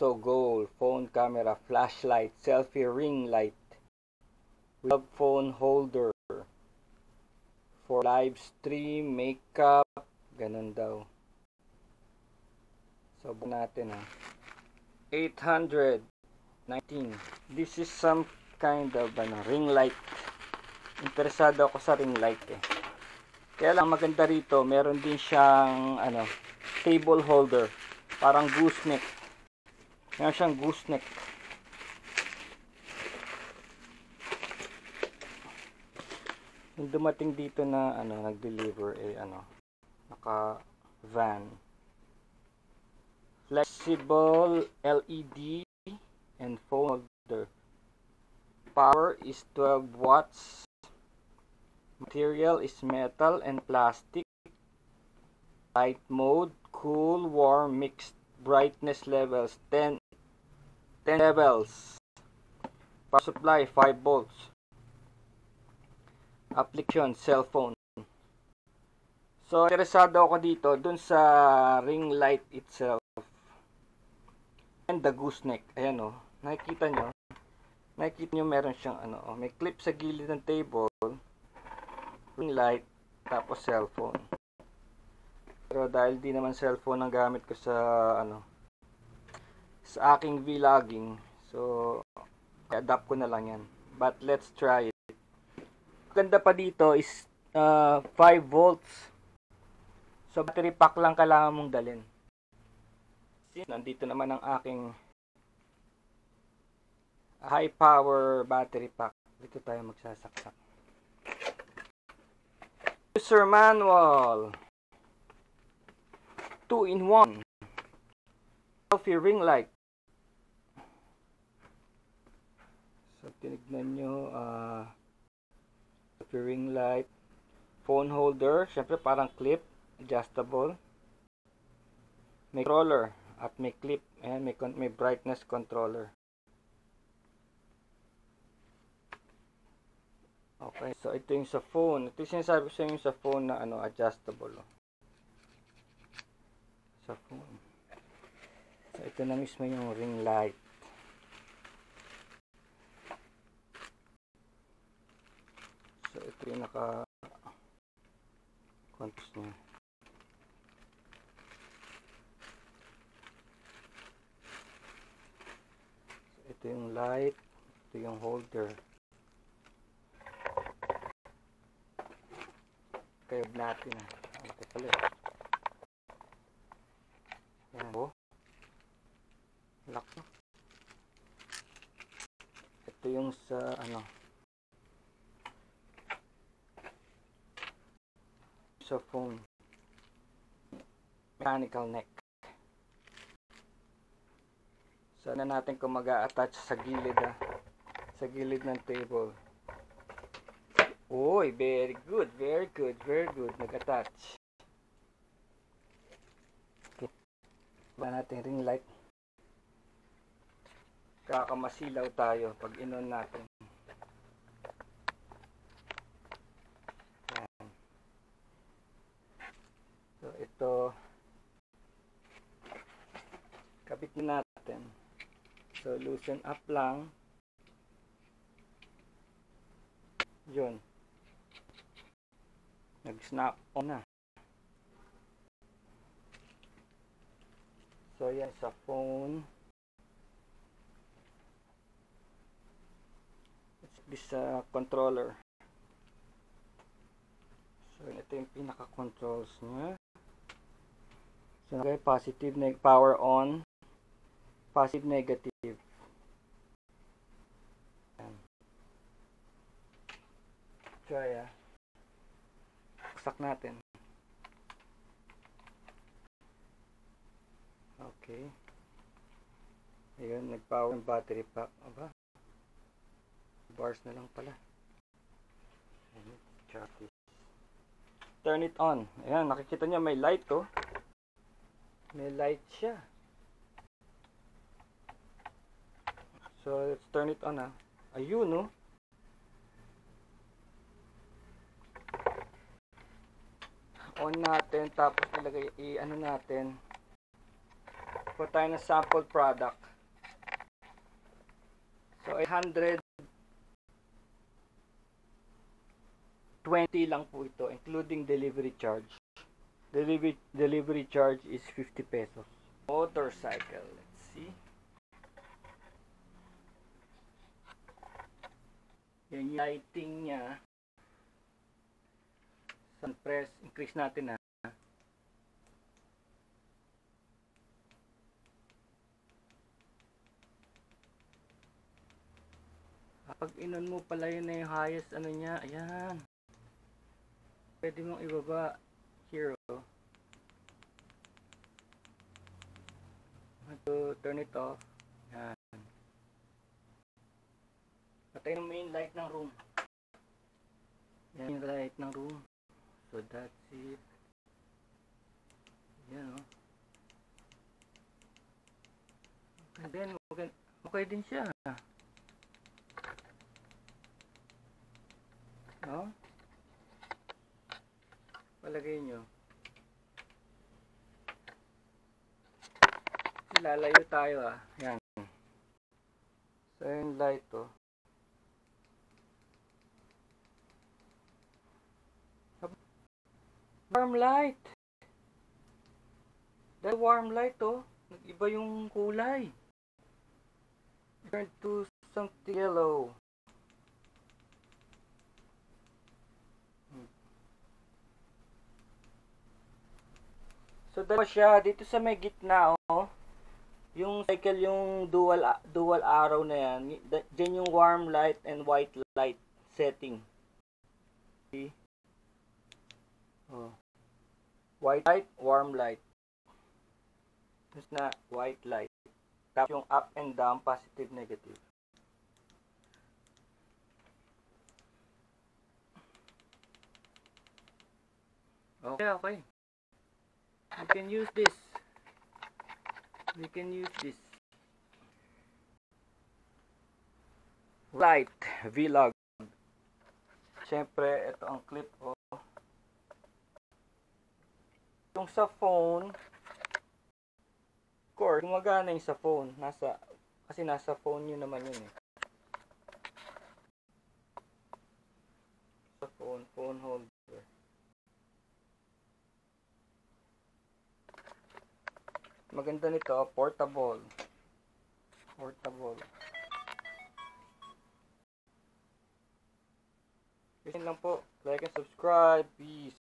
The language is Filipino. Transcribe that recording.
EsoGoal, phone camera, flashlight, selfie ring light, web phone holder, for live stream, makeup, ganun daw. So, natin 819. This is some kind of ring light. Interesado ako sa ring light eh. Kaya lang maganda rito, meron din siyang table holder, parang gooseneck. Meron siyang gooseneck. Yung dumating dito na nag-deliver naka van. Flexible LED and phone holder. Power is 12 watts. Material is metal and plastic. Light mode, cool, warm, mixed. Brightness levels 10 levels. Power supply 5 volts. Application cellphone. So interesado ako dito dun sa ring light itself and the gooseneck. Ayan nakikita nyo meron siyang may clip sa gilid ng table, ring light, tapos cellphone. Pero dahil di naman cellphone ang gamit ko sa sa aking vlogging, so i-adapt ko na lang yan. But let's try it. Ganda pa dito is 5 volts. So battery pack lang kailangan mong dalhin. Nandito naman ang aking high power battery pack. Dito tayo magsasaksak. User manual. 2-in-1. Selfie ring light. So tinignan nyo ring light, phone holder, syempre parang clip, adjustable, may controller at may clip, ayan, may brightness controller. Okay, so ito yung sa phone. Ito yung sinasabi ko sa inyo sa phone na adjustable sa phone. So ito na mismo yung ring light. So ito yung naka-contours niya. So ito yung light, ito yung holder. Kaya natin ito pala. Yan lock. Ito yung sa sa phone, mechanical neck. So na natin kung mag-a-attach sa gilid sa gilid ng table. Oy, very good, very good, very good. Nag-attach. Okay. Ba natin ring light. Kakamasilaw tayo pag inon natin. So ito kabit na natin. So loosen up lang. Yun. Nag-snap on na. So yan sa phone. This controller. So ito yung pinaka-controls niya. So, okay, positive, power on, positive, negative. Ayan. Try saksak natin. Okay. Ayun, nag-power yung battery pack. Aba, bars na lang pala. Turn it on. Ayan, nakikita nyo may light May light siya. So, let's turn it on Ayun On natin, tapos ilagay, natin. Put tayo ng sample product. So 820 lang po ito, including delivery charge. Delivery charge is 50 pesos. Motorcycle, let's see. Yan yung lighting niya. Sun press, increase natin ha. Pag inon mo pala yun na yung highest ano niya, ayan. Pwede mong ibaba here. To turn it off. Ayan. Patay ng main light ng room. Yan yung light ng room. So that's it. Yan o. And then, okay din siya. No? Palagay nyo. Lalayo tayo Yan. So yung light to. Warm light. Dahil warm light to, nag-iba yung kulay. Turn to something yellow. So dalawa siya dito sa may gitna yung cycle, yung dual arrow na yan. Diyan yung warm light and white light setting. See? White light, warm light. Tapos na white light. Tapos yung up and down, positive, negative. Okay. We can use this. Light vlog. Siyempre, ito ang clip Yung sa phone, of course, gumagana yung sa phone. Kasi nasa phone nyo naman yun Sa phone holder. Maganda nito, portable. Yun lang po. Like and subscribe. Peace.